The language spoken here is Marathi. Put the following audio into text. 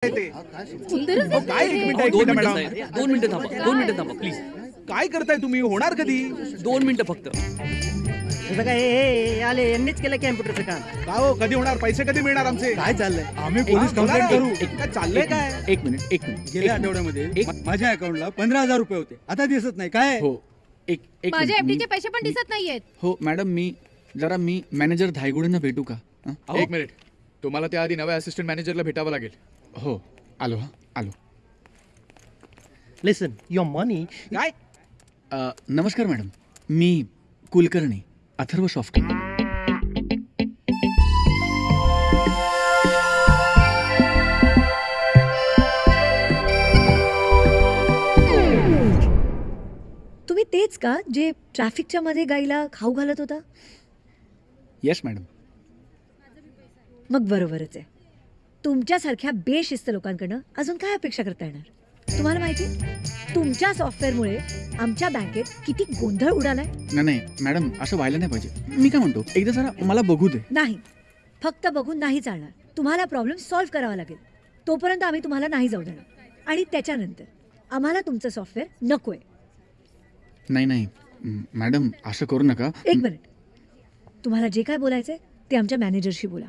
ते काय एक मिनिट मॅडम 2 मिनिटं थांबा प्लीज. काय करताय तुम्ही? होणार कधी? 2 मिनिटं फक्त. हे बघा हे आले यांनीच केलं कॅम्प्युटरचं काम. का हो, कधी होणार? पैसे कधी मिळणार आमचे? काय चाललंय? आम्ही पोलीस कंप्लेंट करू. काय चाललंय काय? एक मिनिट गेल्या आठवड्यामध्ये माझ्या अकाउंटला 15,000 रुपये होते. आता दिसत नाही काय? हो एक माझ्या मिनिट. एफडीचे पैसे पण दिसत नाहीयेत. हो मॅडम, मी मॅनेजर धायगुडेंना भेटू का? एक मिनिट, तुम्हाला त्याआधी नव्या असिस्टंट मॅनेजरला भेटावं लागेल. हो आलो. लिसन युअर मनी. काय? नमस्कार मॅडम, मी कुलकर्णी, अथर्व सॉफ्टवेअर. तुम्ही तेच का जे ट्रॅफिकच्या मध्ये गाईला खाऊ घालत होता? Yes madam. मग बरोबरच आहे. तुमच्यासारख्या बेशिस्त लोकांकडनं अजून काय अपेक्षा करता येणार? तुम्हाला माहिती तुमच्या सॉफ्टवेअरमुळे आमच्या बँकेत किती गोंधळ उडालाय. नाही मॅडम, असं व्हायला नाही पाहिजे. मी काय म्हणतो, एकदा जरा मला बघू दे. नाही, फक्त बघून नाही चालणार. तुम्हाला प्रॉब्लेम सॉल्व्ह करावा लागेल. तोपर्यंत आम्ही तुम्हाला नाही जाऊ देणार. आणि त्याच्यानंतर आम्हाला तुमचं सॉफ्टवेअर नकोय. नाही मॅडम, असं करू नका. एक मिनिट, तुम्हाला जे काय बोलायचंय ते आमच्या मॅनेजरशी बोला.